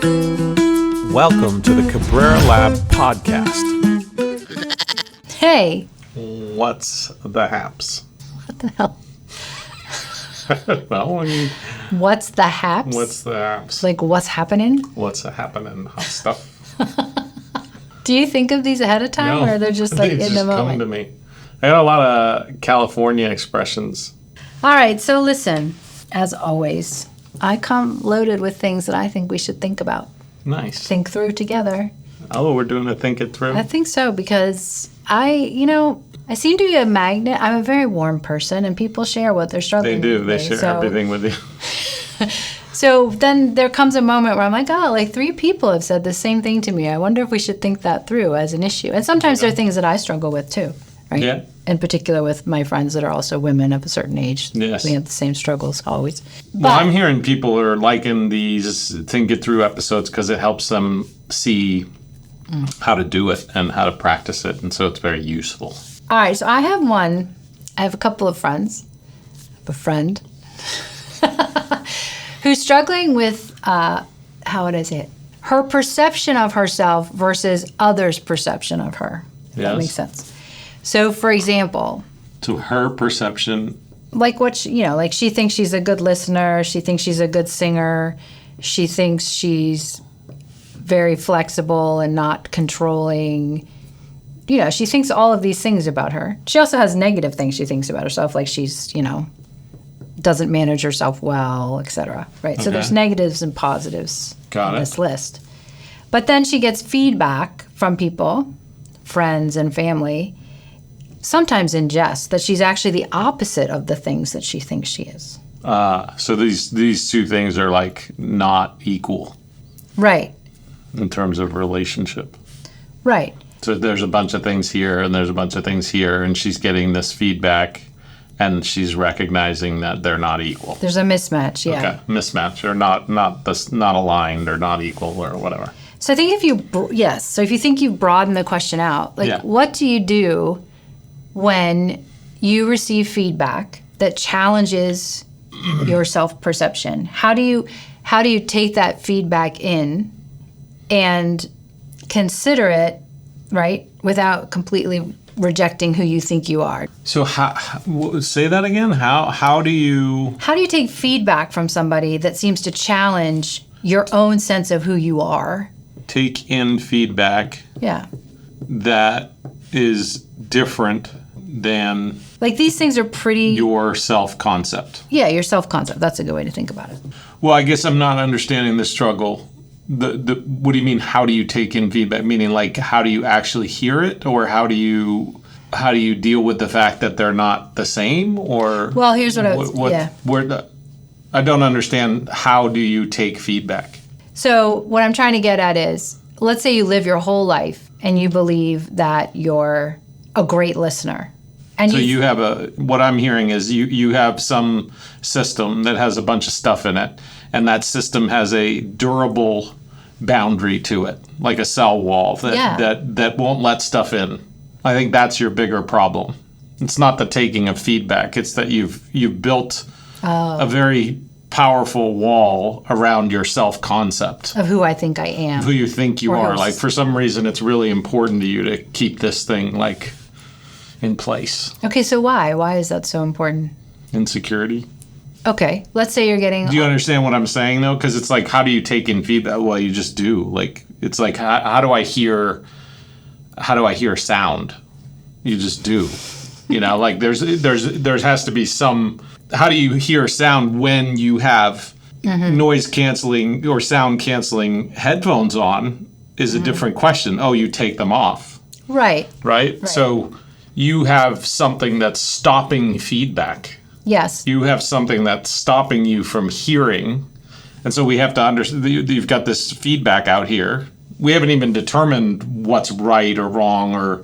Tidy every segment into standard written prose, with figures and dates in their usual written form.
Welcome to the Cabrera Lab podcast. Hey. What's the haps? What the hell? Well, I mean, What's the haps? what's the haps? Like, what's happening? What's happening? Hot stuff? Do you think of these ahead of time, or they're just like they in just the come moment? to me. I got a lot of California expressions. All right, so listen, as always, I come loaded with things that I think we should think about, Nice. think through together. Oh, we're doing a think it through? I think so, because I seem to be a magnet. I'm a very warm person, and people share what they're struggling They do. with. They me, share so- everything with you. So then there comes a moment where I'm like, oh, like 3 people have said the same thing to me. I wonder if we should think that through as an issue. And sometimes there are things that I struggle with too, right? Yeah. In particular with my friends that are also women of a certain age. Yes. We have the same struggles always. Well, I'm hearing people are liking these think it through episodes because it helps them see how to do it and how to practice it. And so it's very useful. All right, so I have a couple of friends. I have a friend who's struggling with, how would I say it? Her perception of herself versus others' perception of her. If that Yes. makes sense. So, for example, To her perception, like like she thinks she's a good listener. She thinks she's a good singer. She thinks she's very flexible and not controlling. She thinks all of these things about her. She also has negative things she thinks about herself, like she's, doesn't manage herself well, etc. Right? So Okay. there's negatives and positives Got on it. this list. But then she gets feedback from people, friends and family, sometimes in jest, that she's actually the opposite of the things that she thinks she is. so these two things are like not equal Right. in terms of relationship. Right. So there's a bunch of things here and there's a bunch of things here, and she's getting this feedback and she's recognizing that they're not equal. There's a mismatch, yeah. Okay, mismatch or not aligned or not equal or whatever. So I think if you think you broaden the question out, like Yeah. what do you do when you receive feedback that challenges your self-perception? How do you take that feedback in and consider it, right, without completely rejecting who you think you are? So say that again. How do you take feedback from somebody that seems to challenge your own sense of who you are? take in feedback Yeah. that is different than Like these things are pretty... your self-concept? your self-concept. That's a good way to think about it. Well, I guess I'm not understanding the struggle. What do you mean? How do you take in feedback? Meaning, like, how do you actually hear it, or how do you deal with the fact that they're not the same? Or Well, here's what I was... I don't understand. How do you take feedback? So what I'm trying to get at is, let's say you live your whole life and you believe that you're a great listener. And So you have what I'm hearing is you have some system that has a bunch of stuff in it, and that system has a durable boundary to it, like a cell wall that won't let stuff in. I think that's your bigger problem. It's not the taking of feedback. It's that you've built a very powerful wall around your self-concept. of who I think I am. Who you think you Or are. who's- Like, for some reason, it's really important to you to keep this thing, like, in place. Okay, so why? Why is that so important? Insecurity. Okay, let's say you're getting... Do you understand what I'm saying, though? Because it's like, how do you take in feedback? Well, you just do. Like, it's like, how do I hear sound? You just do. Like there has to be some... How do you hear sound when you have noise canceling or sound canceling headphones on is a different question. Oh, you take them off. Right. So you have something that's stopping feedback. Yes. You have something that's stopping you from hearing. And so we have to understand, you've got this feedback out here. We haven't even determined what's right or wrong or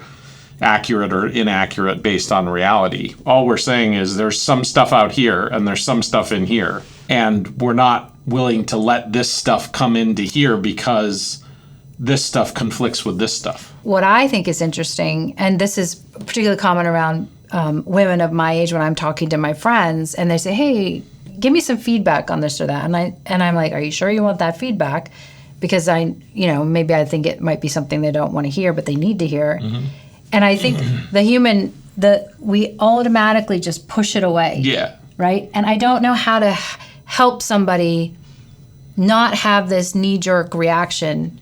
accurate or inaccurate based on reality. All we're saying is there's some stuff out here and there's some stuff in here. And we're not willing to let this stuff come into here because this stuff conflicts with this stuff. What I think is interesting, and this is particularly common around women of my age when I'm talking to my friends, and they say, hey, give me some feedback on this or that. And I'm like, are you sure you want that feedback? because maybe I think it might be something they don't want to hear, but they need to hear. And I think we automatically just push it away. Yeah. Right? And I don't know how to help somebody not have this knee-jerk reaction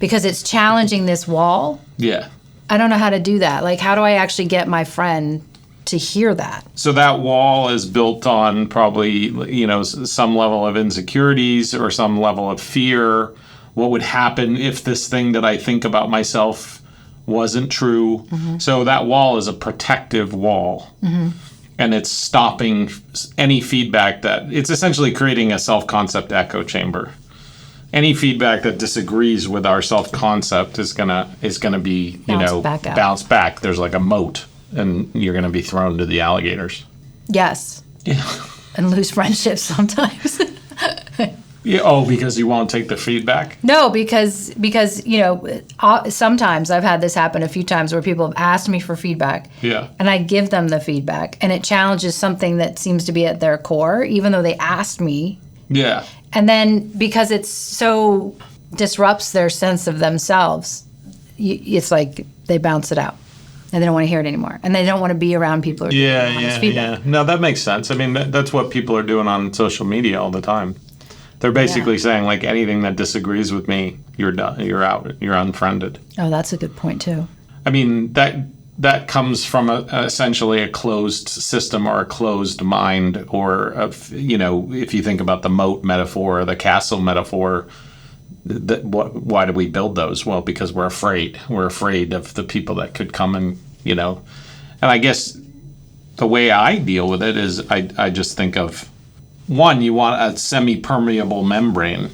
because it's challenging this wall. Yeah. I don't know how to do that. Like, how do I actually get my friend to hear that? So that wall is built on probably, some level of insecurities or some level of fear. What would happen if this thing that I think about myself wasn't true? So that wall is a protective wall. And it's stopping any feedback it's essentially creating a self-concept echo chamber. Any feedback that disagrees with our self-concept is gonna be, bounce back. There's like a moat, and you're gonna be thrown to the alligators. Yes. Yeah. And lose friendships sometimes. Yeah. Oh, because you won't take the feedback? No, because sometimes I've had this happen a few times where people have asked me for feedback. Yeah. And I give them the feedback, and it challenges something that seems to be at their core, even though they asked me. Yeah. And then because it so disrupts their sense of themselves, it's like they bounce it out. And they don't want to hear it anymore. And they don't want to be around people who are giving honest feedback. Yeah. No, that makes sense. I mean, that's what people are doing on social media all the time. They're basically saying, like, anything that disagrees with me, you're done. You're out. You're unfriended. Oh, that's a good point, too. I mean, that comes from essentially a closed system or a closed mind, or, if you think about the moat metaphor or the castle metaphor, why do we build those? Well, because we're afraid. We're afraid of the people that could come and, and I guess the way I deal with it is I just think of, one, you want a semi-permeable membrane,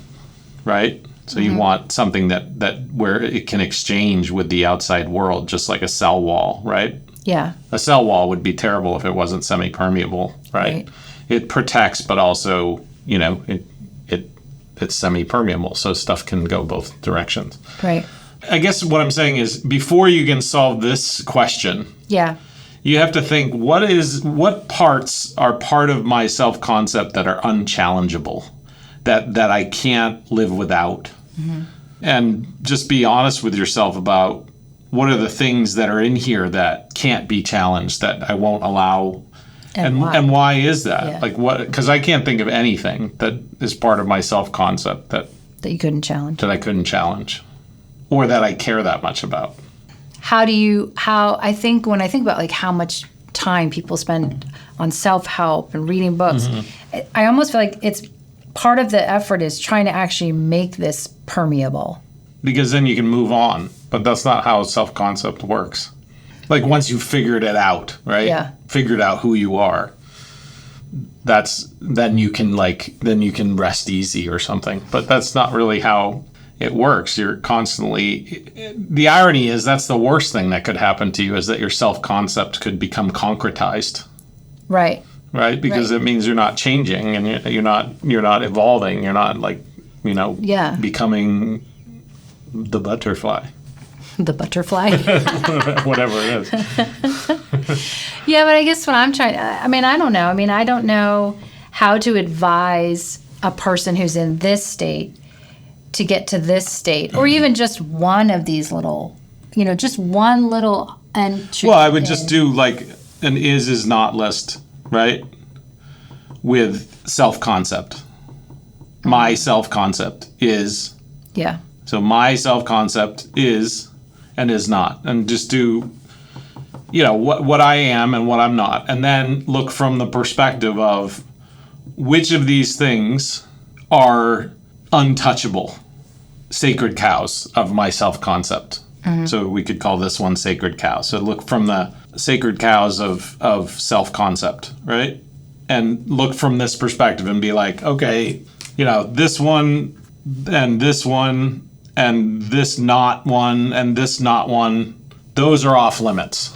right? So you want something that where it can exchange with the outside world, just like a cell wall, right? Yeah. A cell wall would be terrible if it wasn't semi-permeable, right? It protects, but also, it's semi-permeable, so stuff can go both directions. Right. I guess what I'm saying is, before you can solve this question, you have to think, what parts are part of my self-concept that are unchallengeable, that I can't live without? And just be honest with yourself about what are the things that are in here that can't be challenged, that I won't allow. And why is that? Yeah. Like, what? Because I can't think of anything that is part of my self-concept that you couldn't challenge. That I couldn't challenge, or that I care that much about. When I think about, like, how much time people spend on self-help and reading books, I almost feel like it's part of the effort is trying to actually make this permeable. Because then you can move on. But that's not how self-concept works. Like, once you've figured it out, right? Yeah. Figured out who you are, then you can rest easy or something. But that's not really how it works. You're constantly, the irony is that's the worst thing that could happen to you, is that your self-concept could become concretized. Right. Right? Because it means you're not changing, and you're not evolving. You're not, like, becoming the butterfly. The butterfly? Whatever it is. Yeah, but I guess what I'm trying, I don't know. I don't know how to advise a person who's in this state to get to this state, or even just one of these little, just one little entry. Well, I would just do like an is not list, right? With self-concept. My self-concept is. Yeah. So my self-concept is and is not. And just do, what I am and what I'm not. And then look from the perspective of which of these things are untouchable, sacred cows of my self-concept. So we could call this one sacred cow. So look from the sacred cows of self-concept, right? And look from this perspective and be like, okay, this one and this one and this not one and this not one, those are off limits.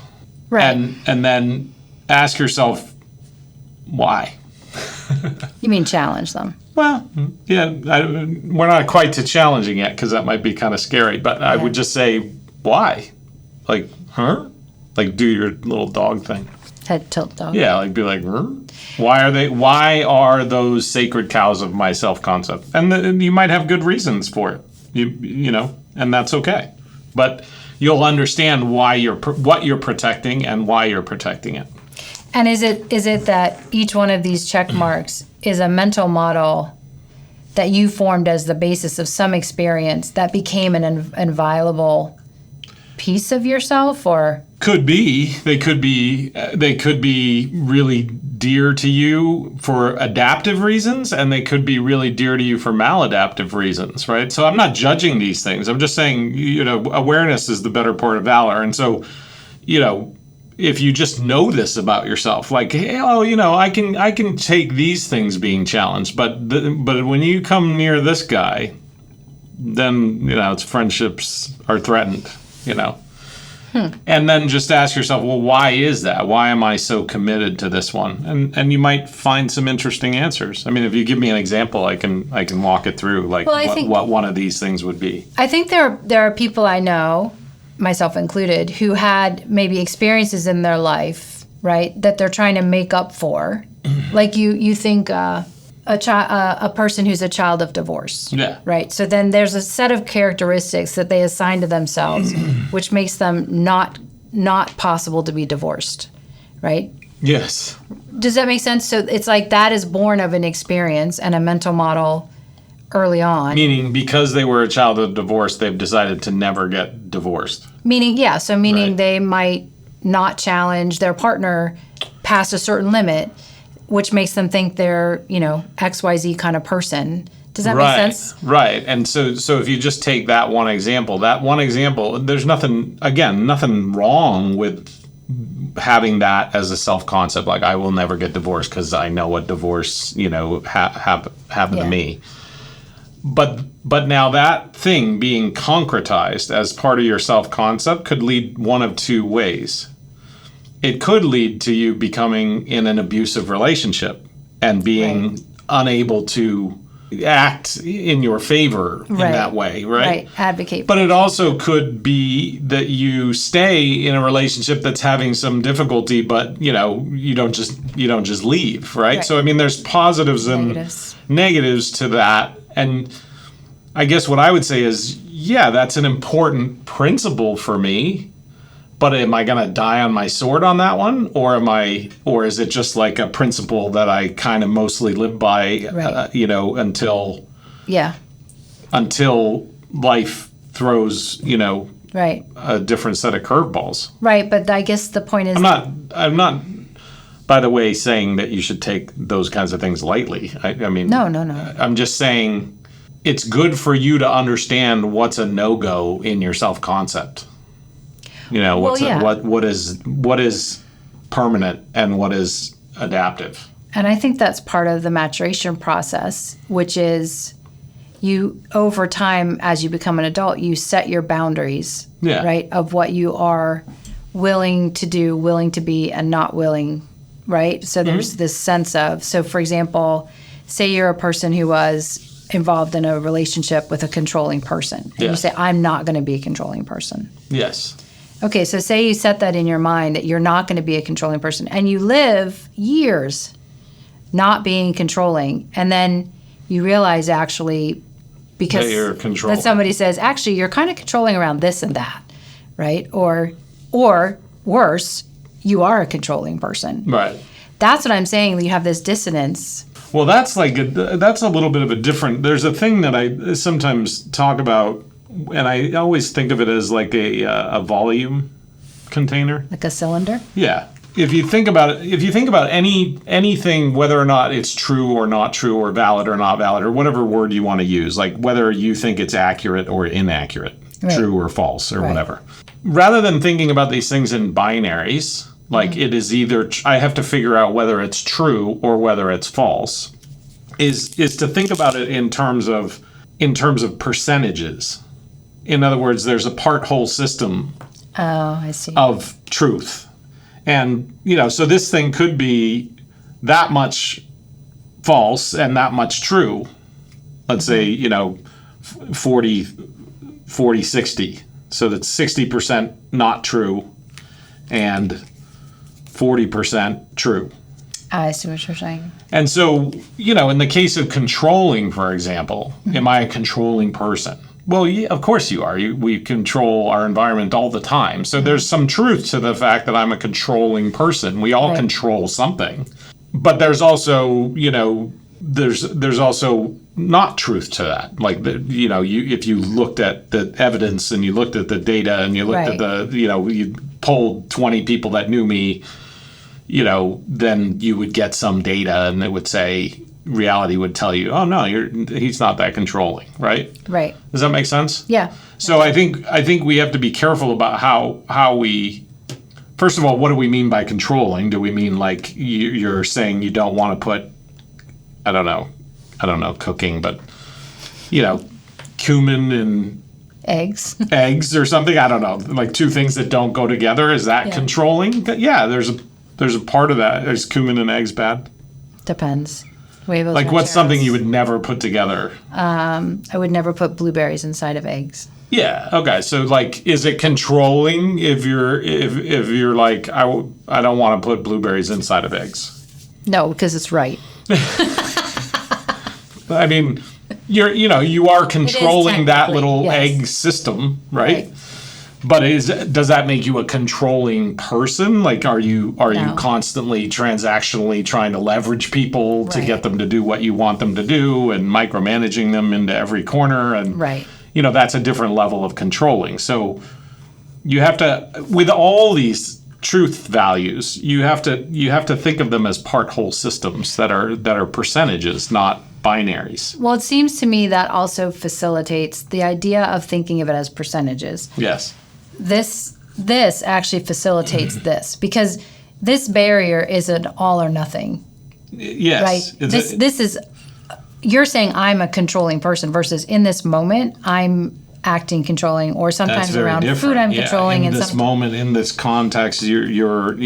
Right. And then ask yourself, why? You mean challenge them? Well, yeah, we're not quite to challenging yet, because that might be kind of scary. But I would just say, why? Like, like, do your little dog thing. Head tilt dog. Yeah, like, be like, why are those sacred cows of my self-concept? And you might have good reasons for it. and that's okay. But you'll understand what you're protecting and why you're protecting it. And is it that each one of these check marks is a mental model that you formed as the basis of some experience that became an inviolable piece of yourself, or? Could be. They could be really dear to you for adaptive reasons, and they could be really dear to you for maladaptive reasons, right? So I'm not judging these things. I'm just saying, awareness is the better part of valor. And so, if you just know this about yourself, like, hey, I can take these things being challenged, but when you come near this guy, then it's friendships are threatened, And then just ask yourself, well, why is that? Why am I so committed to this one? And you might find some interesting answers. I mean, if you give me an example, I can walk it through, like what one of these things would be. I think there are people I know, myself included, who had maybe experiences in their life, right, that they're trying to make up for. Like you think a person who's a child of divorce, yeah, right? So then there's a set of characteristics that they assign to themselves, which makes them not possible to be divorced, right? Yes. Does that make sense? So it's like that is born of an experience and a mental model early on. Meaning because they were a child of divorce, they've decided to never get divorced. Meaning Right. they might not challenge their partner past a certain limit, which makes them think they're, XYZ kind of person. Does that make sense? Right. And so if you just take that one example, there's nothing wrong with having that as a self-concept. Like, I will never get divorced because I know what divorce, happened to me. But now that thing being concretized as part of your self-concept could lead one of two ways. It could lead to you becoming in an abusive relationship and being unable to act in your favor in that way, right? Right, advocate. But it also could be that you stay in a relationship that's having some difficulty, but you don't just leave, right? So I mean, there's positives and negatives to that. And I guess what I would say is, yeah, that's an important principle for me. But am I going to die on my sword on that one, or is it just like a principle that I kind of mostly live by, until life throws, a different set of curveballs. Right, but I guess the point is, I'm not. By the way, saying that you should take those kinds of things lightly. I mean, no. I'm just saying it's good for you to understand what's a no-go in your self-concept. What is permanent and what is adaptive. And I think that's part of the maturation process, which is you, over time, as you become an adult, you set your boundaries, right, of what you are willing to do, willing to be, and not willing, right? So there's this sense of, so for example, say you're a person who was involved in a relationship with a controlling person, and you say, I'm not going to be a controlling person. Yes. Okay, so say you set that in your mind that you're not going to be a controlling person, and you live years not being controlling, and then you realize actually, because that somebody says, actually, you're kind of controlling around this and that, right? Or worse, you are a controlling person. Right. That's what I'm saying. You have this dissonance. Well, that's a little bit of a different. There's a thing that I sometimes talk about. And I always think of it as like a volume container. Like a cylinder? Yeah. If you think about anything, whether or not it's true or not true, or valid or not valid, or whatever word you want to use, like whether you think it's accurate or inaccurate, true or false, or whatever. Rather than thinking about these things in binaries, like it is either, I have to figure out whether it's true or whether it's false, is to think about it in terms of percentages. In other words, there's a part-whole system of truth. And, so this thing could be that much false and that much true. Let's say, 40, 60. So that's 60% not true and 40% true. I see what you're saying. And so, in the case of controlling, for example, am I a controlling person? Well, yeah, of course you are. We control our environment all the time. So there's some truth to the fact that I'm a controlling person. We all control something. But there's also, there's also not truth to that. Like, if you looked at the evidence and you looked at the data and you looked at you polled 20 people that knew me, then you would get some data and it would say, reality would tell you, oh no, he's not that controlling, right? Right. Does that make sense? Yeah. So I think we have to be careful about how we. First of all, what do we mean by controlling? Do we mean like you're saying you don't want to put, I don't know cooking, but cumin and eggs or something? I don't know, like two things that don't go together. Is that controlling? Yeah, there's a part of that. Is cumin and eggs bad? Depends. Like what's something you would never put together? I would never put blueberries inside of eggs. Yeah. Okay. So like, is it controlling if you're like, I don't want to put blueberries inside of eggs? No, because it's right. I mean, you are controlling that little egg system, right? But does that make you a controlling person? Like, are you constantly transactionally trying to leverage people to get them to do what you want them to do and micromanaging them into every corner? And that's a different level of controlling. So you have to, with all these truth values, you have to think of them as part whole systems that are percentages, not binaries. Well, it seems to me that also facilitates the idea of thinking of it as percentages. Yes. This actually facilitates this, because this barrier is an all or nothing. Yes. Right? This is, you're saying I'm a controlling person versus in this moment I'm acting controlling, or sometimes around different. Food I'm controlling. In this moment, in this context, you're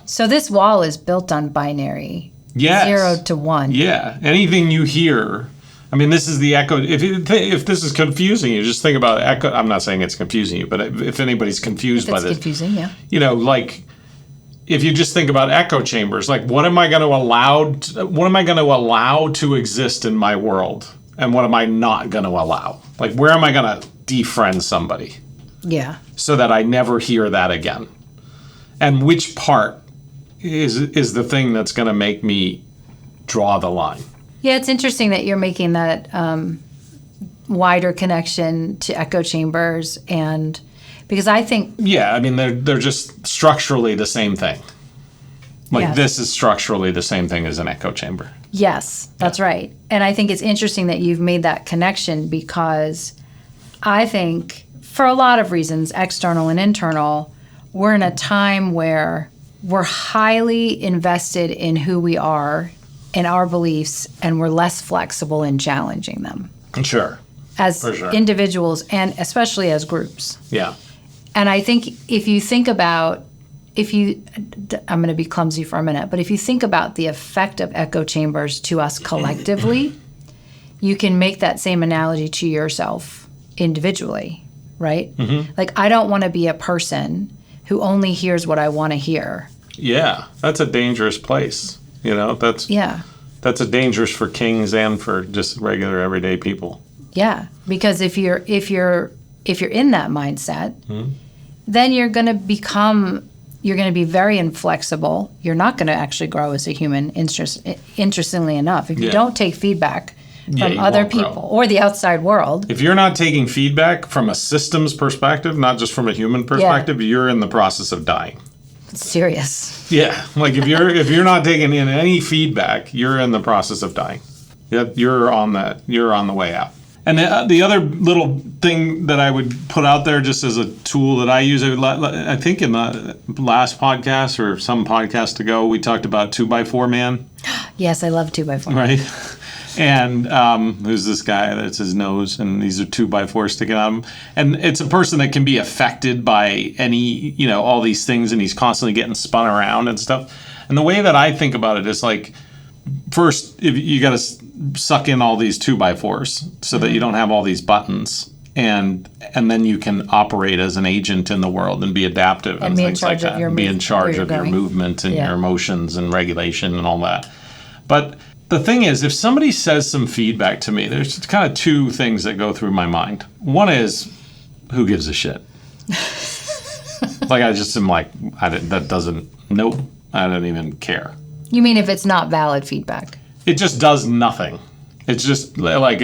So this wall is built on binary. Yes. 0 to 1. Yeah. Anything you hear. I mean, this is the echo. If this is confusing you, just think about echo. I'm not saying it's confusing you, but if anybody's confused by this. It's confusing, yeah. Like, if you just think about echo chambers, like what am I going to allow to exist in my world? And what am I not going to allow? Like, where am I going to defriend somebody? Yeah. So that I never hear that again. And which part is the thing that's going to make me draw the line? Yeah, it's interesting that you're making that wider connection to echo chambers, and because I think... Yeah, I mean, they're just structurally the same thing. Like, this is structurally the same thing as an echo chamber. Yes, that's right. And I think it's interesting that you've made that connection, because I think, for a lot of reasons, external and internal, we're in a time where we're highly invested in who we are and our beliefs, and we're less flexible in challenging them. Sure. As individuals and especially as groups. Yeah. And I think if you think about, I'm going to be clumsy for a minute, but if you think about the effect of echo chambers to us collectively, you can make that same analogy to yourself individually, right? Mm-hmm. Like, I don't want to be a person who only hears what I want to hear. Yeah, that's a dangerous place. That's a dangerous for kings and for just regular everyday people. Yeah, because if you're in that mindset, then you're going to be very inflexible. You're not going to actually grow as a human. Interestingly enough, if you don't take feedback from other people or the outside world, if you're not taking feedback from a systems perspective, not just from a human perspective, you're in the process of dying. It's serious. Yeah, like if you're not taking in any feedback, you're in the process of dying. You're on the way out. And the other little thing that I would put out there, just as a tool that I use, I think in the last podcast or some podcast ago, we talked about 2x4 man. Yes, I love 2x4. Right. And there's this guy that's his nose, and these are 2x4 sticking out of him. And it's a person that can be affected by all these things, and he's constantly getting spun around and stuff. And the way that I think about it is like, first, if you got to suck in all these 2x4s so that you don't have all these buttons, and then you can operate as an agent in the world and be adaptive and things like that. Be in charge of your movement and your emotions and regulation and all that. But the thing is, if somebody says some feedback to me, there's kind of two things that go through my mind. One is, who gives a shit? Like, I just am like, nope, I don't even care. You mean if it's not valid feedback? It just does nothing. It's just like,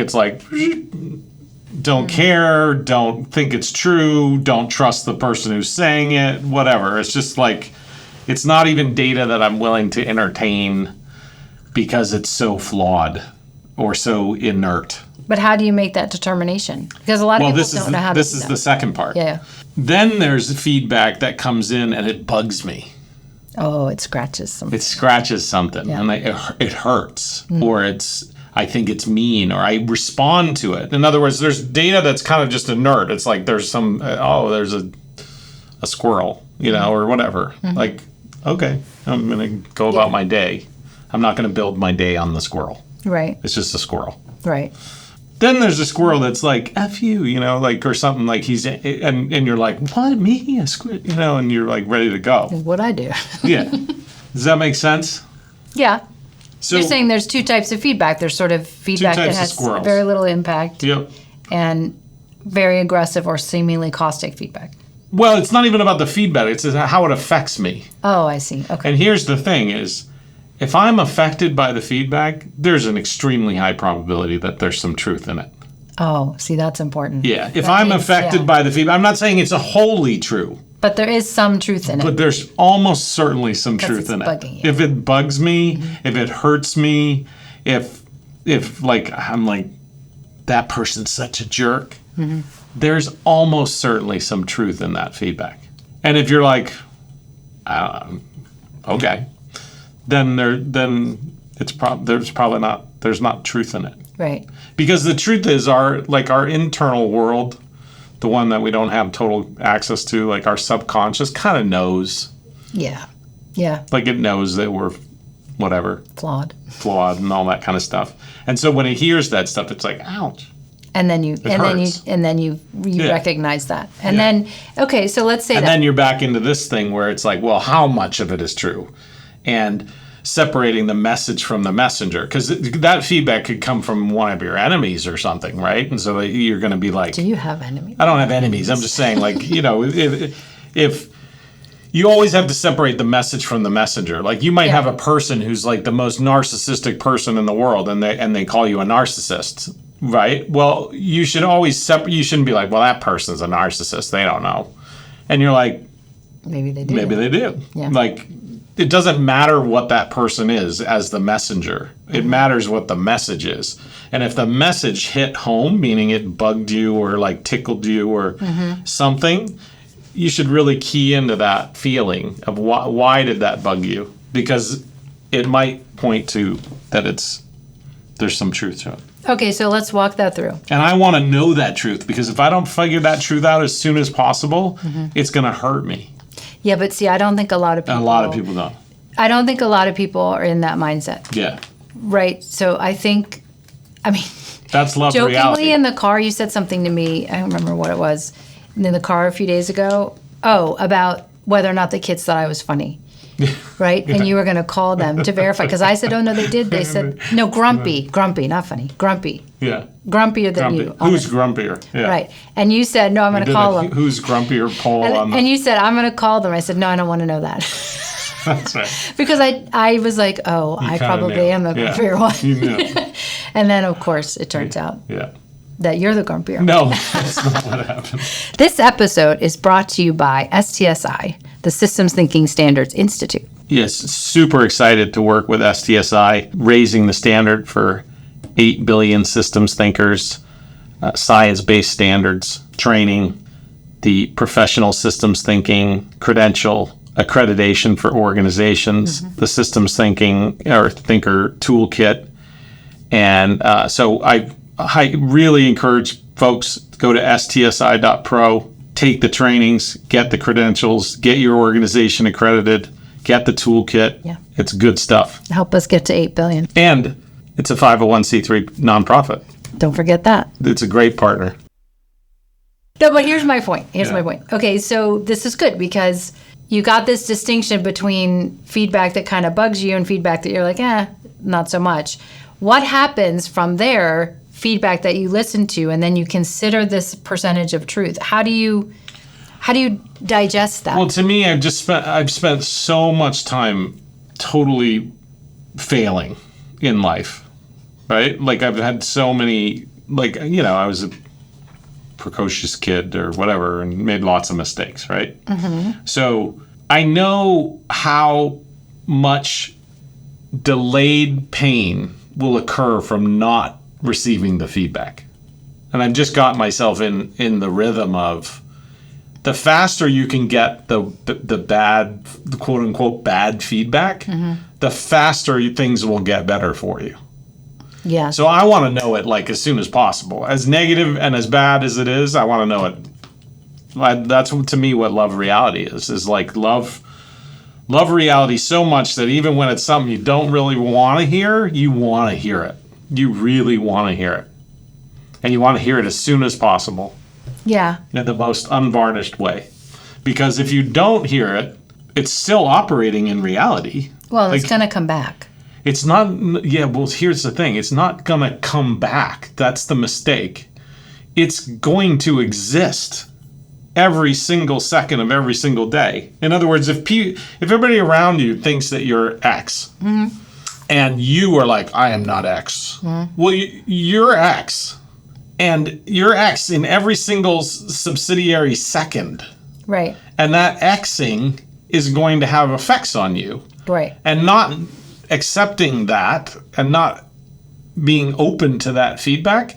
don't care, don't think it's true, don't trust the person who's saying it, whatever. It's just like, it's not even data that I'm willing to entertain because it's so flawed or so inert. But how do you make that determination? Because a lot of people don't know how to do that. This is the second part. Yeah. Then there's feedback that comes in and it bugs me. Oh, it scratches something. It scratches something, and it hurts, or I think it's mean, or I respond to it. In other words, there's data that's kind of just inert. It's like there's some, there's a squirrel, or whatever. Like, okay, I'm going to go about my day. I'm not going to build my day on the squirrel. Right. It's just a squirrel. Right. Then there's a squirrel that's like, F you, or something like and you're like, what, me? A squirrel? And you're like ready to go. What'd I do? Yeah. Does that make sense? Yeah. So, you're saying there's two types of feedback. There's sort of feedback that has very little impact. Yep. And very aggressive or seemingly caustic feedback. Well, it's not even about the feedback. It's how it affects me. Oh, I see. Okay. And here's the thing is, if I'm affected by the feedback, there's an extremely high probability that there's some truth in it. Oh, see, that's important. Yeah. If I'm affected by the feedback, I'm not saying it's a wholly true. But there is some truth in it. But there's almost certainly some truth in it. Bugging you. If it bugs me, if it hurts me, if like I'm like, that person's such a jerk, there's almost certainly some truth in that feedback. And if you're like, okay, then there's not truth in it. Right. Because the truth is our internal world, the one that we don't have total access to, like our subconscious kind of knows. Yeah. Yeah. Like it knows that we're whatever. Flawed and all that kind of stuff. And so when it hears that stuff, it's like, ouch. And then you recognize that. And then, okay, so let's say and then you're back into this thing where it's like, well, how much of it is true? And separating the message from the messenger, because that feedback could come from one of your enemies or something, right? And so you're going to be like, do you have enemies? I don't have enemies. I'm just saying, like, if you always have to separate the message from the messenger. Like, you might have a person who's like the most narcissistic person in the world, and they call you a narcissist, right? Well, you should always you shouldn't be like, well, that person's a narcissist. They don't know. And you're like, maybe they do. Maybe they do. Yeah. Like, it doesn't matter what that person is as the messenger. It matters what the message is. And if the message hit home, meaning it bugged you or like tickled you or something, you should really key into that feeling of why did that bug you? Because it might point to that there's some truth to it. Okay, so let's walk that through. And I want to know that truth, because if I don't figure that truth out as soon as possible, it's going to hurt me. Yeah, but see, I don't think a lot of people... don't. I don't think a lot of people are in that mindset. Yeah. Right. So I think, that's love jokingly reality. in the car, you said something to me, I don't remember what it was, in the car a few days ago. Oh, about whether or not the kids thought I was funny. Right? Yeah. And you were going to call them to verify. Because I said, oh, no, they did. They said, no, grumpy, not funny, grumpy. Yeah. Grumpier than you. Who's grumpier? Yeah. Right. And you said, no, I'm going to call them. Who's grumpier poll on and you said, I'm going to call them. I said, no, I don't want to know that. That's right. Because I was like, oh, I probably am the grumpier one. You knew. And then, of course, it turns out that you're the grumpier one. No, that's not what happened. This episode is brought to you by STSI, the Systems Thinking Standards Institute. Yes, super excited to work with STSI, raising the standard for 8 billion systems thinkers, science-based standards, training, the professional systems thinking credential, accreditation for organizations, the systems thinking or thinker toolkit. And so I really encourage folks to go to stsi.pro, take the trainings, get the credentials, get your organization accredited, get the toolkit. Yeah. It's good stuff. Help us get to 8 billion. And it's a 501c3 nonprofit. Don't forget that. It's a great partner. No, but here's my point. My point. Okay, so this is good because you got this distinction between feedback that kind of bugs you and feedback that you're like, not so much. What happens from there, feedback that you listen to, and then you consider this percentage of truth? How do you digest that? Well, to me, I've spent so much time totally failing in life, right? Like I've had so many, like, I was a precocious kid or whatever and made lots of mistakes, right? Mm-hmm. So I know how much delayed pain will occur from not receiving the feedback. And I've just got myself in the rhythm of the faster you can get the bad, the quote unquote bad feedback, mm-hmm. the faster things will get better for you. Yeah. So I want to know it like as soon as possible. As negative and as bad as it is, I want to know it. That's to me what love reality is like love reality so much that even when it's something you don't really want to hear, you want to hear it. You really want to hear it. And you want to hear it as soon as possible. Yeah. In the most unvarnished way. Because if you don't hear it, it's still operating in reality. Well, it's going to come back. It's not, well, here's the thing. It's not going to come back. That's the mistake. It's going to exist every single second of every single day. In other words, if everybody around you thinks that you're X, mm-hmm. and you are like, I am not X. Mm-hmm. Well, you're X. And you're X in every single subsidiary second. Right. And that Xing is going to have effects on you. Right. And not accepting that and not being open to that feedback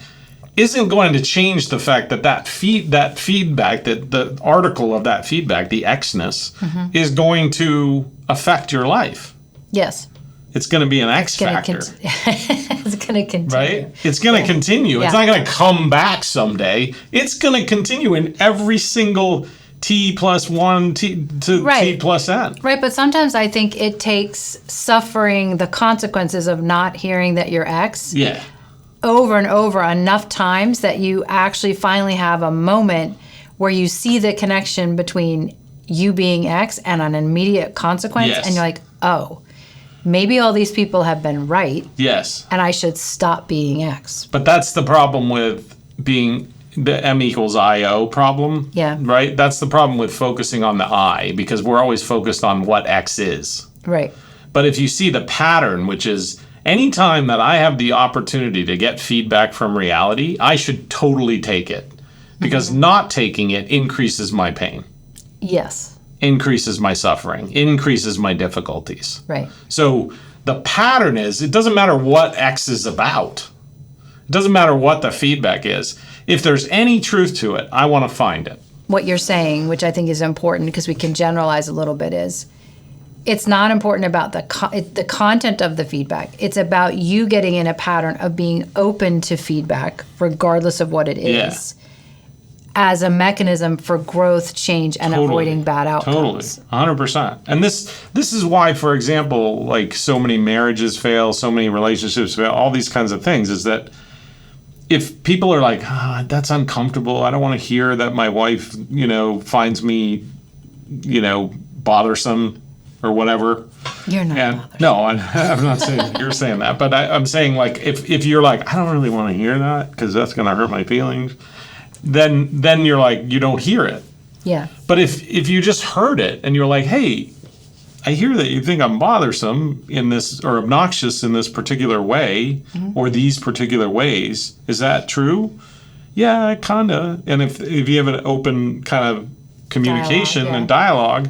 isn't going to change the fact that feedback, that the article of that feedback, the Xness, mm-hmm. is going to affect your life. Yes. It's going to be an X factor. It's going to continue. Right? It's going to continue. Yeah. It's not going to come back someday. It's going to continue in every single T plus 1 T to T plus N. Right, but sometimes I think it takes suffering the consequences of not hearing that you're X over and over enough times that you actually finally have a moment where you see the connection between you being X and an immediate consequence, and you're like, oh, maybe all these people have been right. Yes. And I should stop being X. But that's the problem with being the M equals IO problem. Yeah. Right? That's the problem with focusing on the I, because we're always focused on what X is. Right. But if you see the pattern, which is anytime that I have the opportunity to get feedback from reality, I should totally take it. Because mm-hmm. not taking it increases my pain. Yes. Increases my suffering, increases my difficulties. Right. So the pattern is, it doesn't matter what X is about. It doesn't matter what the feedback is. If there's any truth to it, I want to find it. What you're saying, which I think is important because we can generalize a little bit, is it's not important about the content of the feedback. It's about you getting in a pattern of being open to feedback, regardless of what it is, as a mechanism for growth, change, and avoiding bad outcomes. Totally, 100%. And this is why, for example, like so many marriages fail, so many relationships fail, all these kinds of things, is that if people are like, that's uncomfortable, I don't want to hear that my wife, finds me, bothersome or whatever. You're not bothersome. No, I'm not saying you're saying that, but I'm saying, like, if you're like, I don't really want to hear that because that's going to hurt my feelings, then you're like, you don't hear it. Yeah. But if you just heard it and you're like, hey, I hear that you think I'm bothersome in this or obnoxious in this particular way, mm-hmm. or these particular ways. Is that true? Yeah, kind of. And if you have an open kind of communication and dialogue,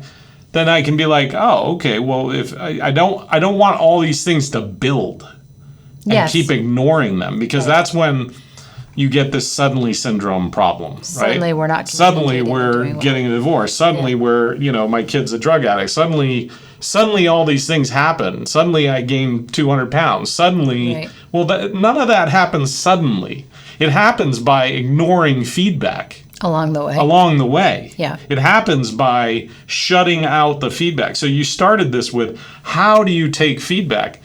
then I can be like, oh, okay. Well, if I don't want all these things to build and keep ignoring them, because that's when you get this suddenly syndrome problem, right? Suddenly we're not. Suddenly we're getting a divorce. Suddenly we're, my kid's a drug addict. Suddenly all these things happen. Suddenly I gain 200 pounds. Suddenly, none of that happens suddenly. It happens by ignoring feedback. Along the way. Yeah. It happens by shutting out the feedback. So you started this with, how do you take feedback?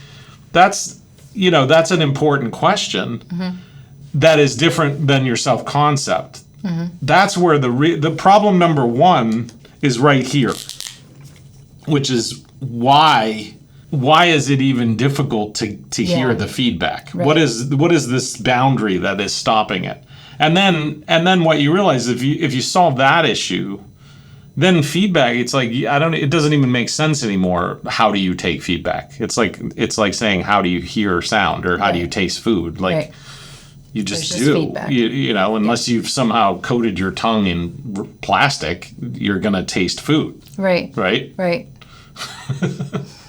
That's an important question. Mm-hmm. That is different than your self-concept. Mm-hmm. That's where the problem number one is right here. which is why is it even difficult to hear the feedback? Right. What is this boundary that is stopping it? And then what you realize, if you solve that issue, then feedback, it's like, it doesn't even make sense anymore. How do you take feedback? It's like saying, how do you hear sound, or how do you taste food? Like, Right. you just There's do. feedback. Unless you've somehow coated your tongue in plastic, you're going to taste food. Right. Right? Right.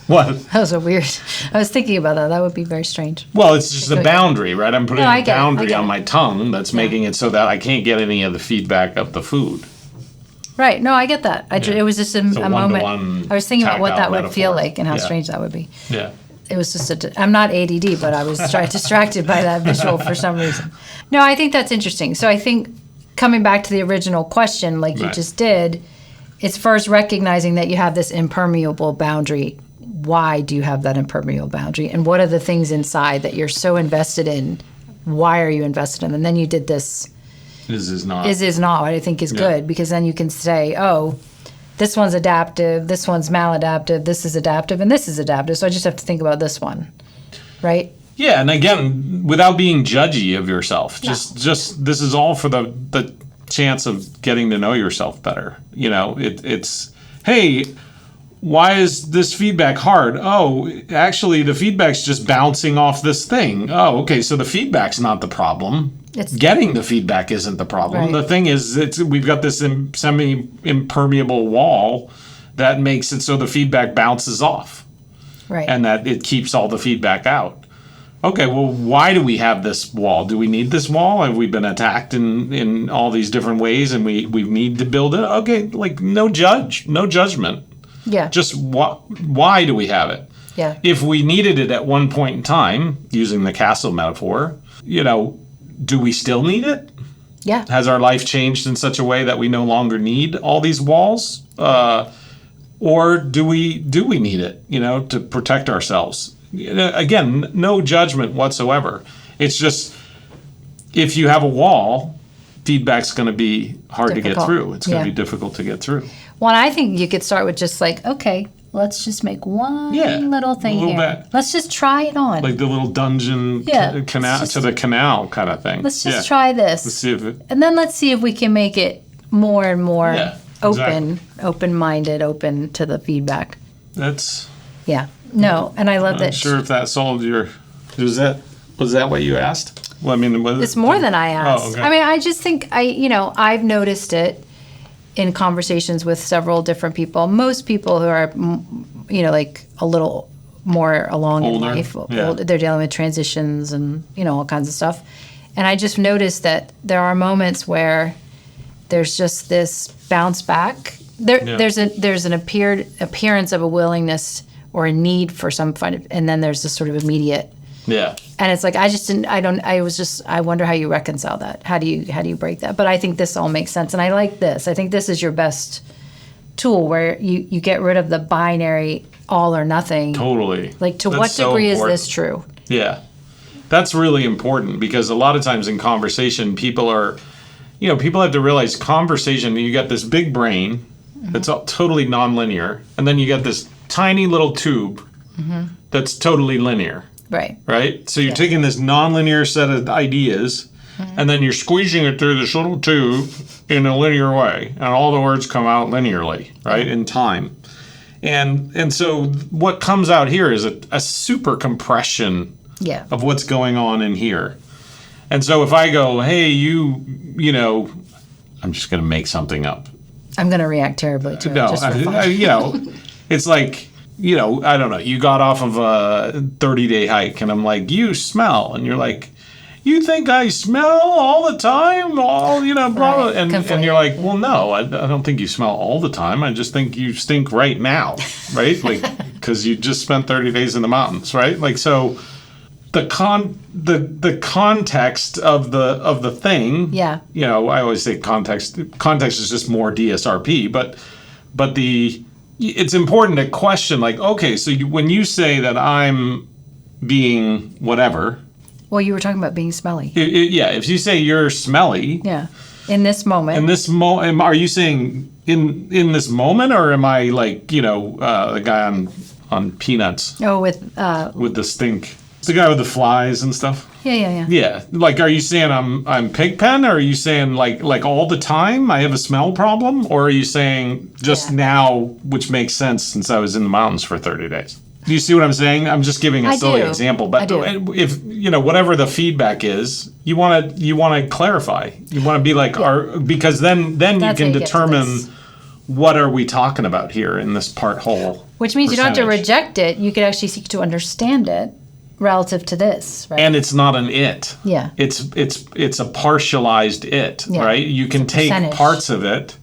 What? That was a weird. I was thinking about that. That would be very strange. Well, it's just a boundary, right? I'm putting No, I a get it. boundary I get on it. my tongue that's making it so that I can't get any of the feedback of the food. Right. No, I get that. It was just a moment. one-to-one I was thinking about what that tactile would feel metaphor. like and how Yeah. strange that would be. Yeah. It was just I'm not ADD, but I was distracted by that visual for some reason. No, I think that's interesting. So I think coming back to the original question, like you Right. just did, it's first recognizing that you have this impermeable boundary. Why do you have that impermeable boundary? And what are the things inside that you're so invested in? Why are you invested in them? And then you did this Is not. is not, what I think is good, because then you can say, oh, this one's adaptive, this one's maladaptive, this is adaptive, and this is adaptive. So I just have to think about this one, right? Yeah, and again, without being judgy of yourself, just this is all for the chance of getting to know yourself better. It's hey, why is this feedback hard? Oh, actually, the feedback's just bouncing off this thing. Oh, okay, so the feedback's not the problem. It's Getting the feedback isn't the problem. Right. The thing is, we've got this semi-impermeable wall that makes it so the feedback bounces off, right. and that it keeps all the feedback out. Okay, well, why do we have this wall? Do we need this wall? Have we been attacked in all these different ways, and we need to build it? Okay, like no judgment. Yeah. Just why do we have it? Yeah. If we needed it at one point in time, using the castle metaphor, do we still need it? Yeah. Has our life changed in such a way that we no longer need all these walls? Or do we need it, to protect ourselves? Again, no judgment whatsoever. It's just, if you have a wall, feedback's going to be hard to get Difficult. through. It's going to Yeah. be difficult to get through. Well, I think you could start with just like, okay, let's just make one little thing a little here. bit. Let's just try it on. Like the little dungeon Yeah, canal let's to the canal kind of thing. Let's just try this. Let's see if it. And then let's see if we can make it more and more Yeah, open-minded, open to the feedback. That's. Yeah. No, and I love I'm that. not sure if that solved your. Was that what you asked? Well, I mean, It's more than I asked. Oh, okay. I mean, I just think I've noticed it in conversations with several different people. Most people who are, like a little more along Older, in life, yeah. they're dealing with transitions and all kinds of stuff. And I just noticed that there are moments where there's just this bounce back. There's an appearance of a willingness or a need for some and then there's this sort of immediate. Yeah. And it's like, I wonder how you reconcile that. How do you break that? But I think this all makes sense. And I like this. I think this is your best tool, where you get rid of the binary all or nothing. Totally. Like, to That's what so degree important. is this true? Yeah. That's really important, because a lot of times in conversation, people have to realize conversation, you got this big brain that's totally nonlinear, and then you got this tiny little tube that's totally linear. Right. Right? So you're taking this nonlinear set of ideas, and then you're squeezing it through this little tube in a linear way, and all the words come out linearly, right, in time. And so what comes out here is a super compression of what's going on in here. And so if I go, hey, I'm just going to make something up. I'm going to react terribly to it. No, Just for fun. it's like, I don't know, you got off of a 30-day hike, and I'm like, you smell. And you're like, you think I smell all the time? Blah, blah. Right. And you're like, well, no, I don't think you smell all the time. I just think you stink right now, right? Like, because you just spent 30 days in the mountains, right? Like, so the context of the thing. Yeah. I always say context is just more DSRP, but it's important to question, like, okay, so when you say that I'm being whatever. Well, you were talking about being smelly. If you say you're smelly. Yeah. In this moment. In this are you saying in this moment, or am I like, the guy on Peanuts Oh, with the stink? It's the guy with the flies and stuff. yeah. Yeah. Like, are you saying I'm Pigpen, or are you saying like all the time I have a smell problem, or are you saying just now, which makes sense since I was in the mountains for 30 days? Do you see what I'm saying? I'm just giving a silly example, but if whatever the feedback is, you want to clarify. You want to be like, because then you can determine what are we talking about here in this part whole. Which means you don't have to reject it. You could actually seek to understand it relative to this, right? And it's not an it. Yeah. It's a partialized it, right? You can take parts of it,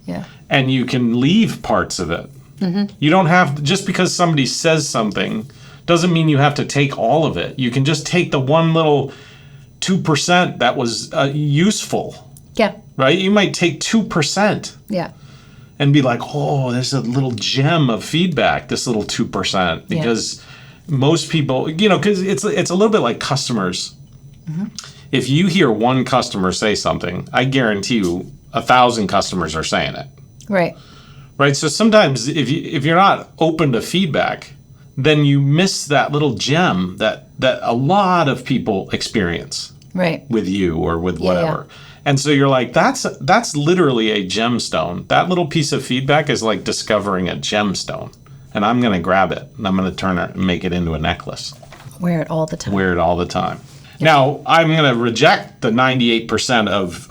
and you can leave parts of it. Mm-hmm. You don't have, just because somebody says something doesn't mean you have to take all of it. You can just take the one little 2% that was useful. Yeah. Right? You might take 2%. Yeah. And be like, oh, there's a little gem of feedback, this little 2%. Because most people, because it's a little bit like customers. Mm-hmm. If you hear one customer say something, I guarantee you 1,000 customers are saying it. Right. Right. So sometimes if you're not open to feedback, then you miss that little gem that a lot of people experience. Right. With you or with whatever. Yeah. And so you're like, that's literally a gemstone. That little piece of feedback is like discovering a gemstone. And I'm going to grab it and I'm going to turn it and make it into a necklace. Wear it all the time. Wear it all the time. Now, I'm going to reject the 98% of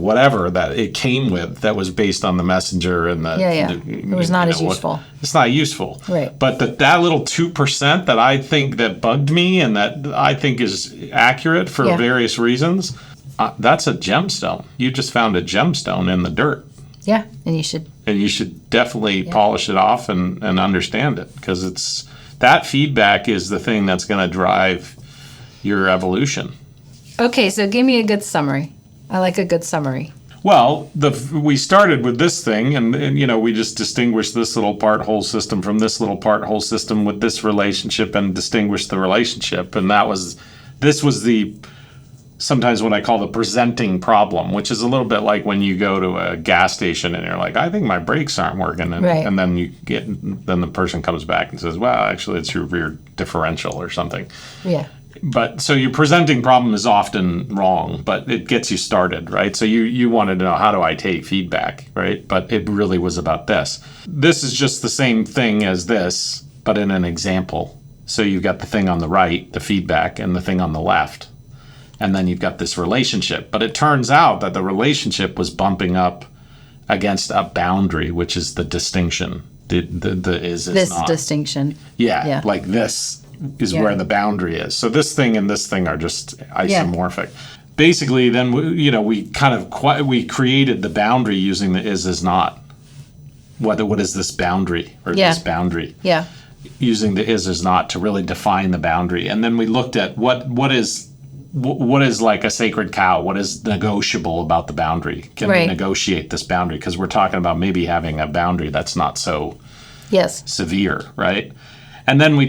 whatever that it came with that was based on the messenger and the... It was not as useful. It's not useful. Right. But that little 2% that I think that bugged me and that I think is accurate for various reasons, that's a gemstone. You just found a gemstone in the dirt. Yeah, and you should... And you should definitely polish it off and understand it, because that feedback is the thing that's going to drive your evolution. Okay, so give me a good summary. I like a good summary. Well, we started with this thing, and we just distinguished this little part-whole system from this little part-whole system with this relationship, and distinguished the relationship, and this was the sometimes what I call the presenting problem, which is a little bit like when you go to a gas station and you're like, I think my brakes aren't working, and then then the person comes back and says, well, actually it's your rear differential or something. Yeah. But so your presenting problem is often wrong, but it gets you started, right? So you wanted to know, how do I take feedback, right? But it really was about this. This is just the same thing as this, but in an example. So you've got the thing on the right, the feedback, and the thing on the left. And then you've got this relationship. But it turns out that the relationship was bumping up against a boundary, which is the distinction. The is this not. Distinction. Yeah, like this is where the boundary is. So this thing and this thing are just isomorphic. Yeah. Basically, then we created the boundary using the is not. What is this boundary or this boundary? Yeah. Using the is not to really define the boundary, and then we looked at what is like a sacred cow. What is negotiable about the boundary? Can we negotiate this boundary? Because we're talking about maybe having a boundary that's not so severe, right? And then we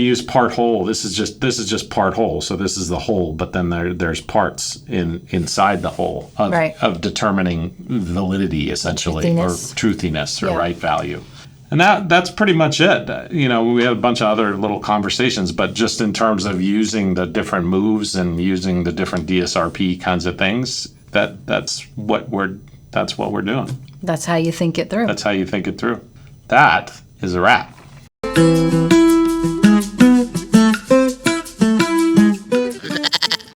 use part whole. This is just part whole. So this is the whole, but then there's parts inside the whole of determining validity, essentially, or truthiness or right value. And that's pretty much it. We had a bunch of other little conversations, but just in terms of using the different moves and using the different DSRP kinds of things, that's what we're doing. That's how you think it through. That's how you think it through. That is a wrap.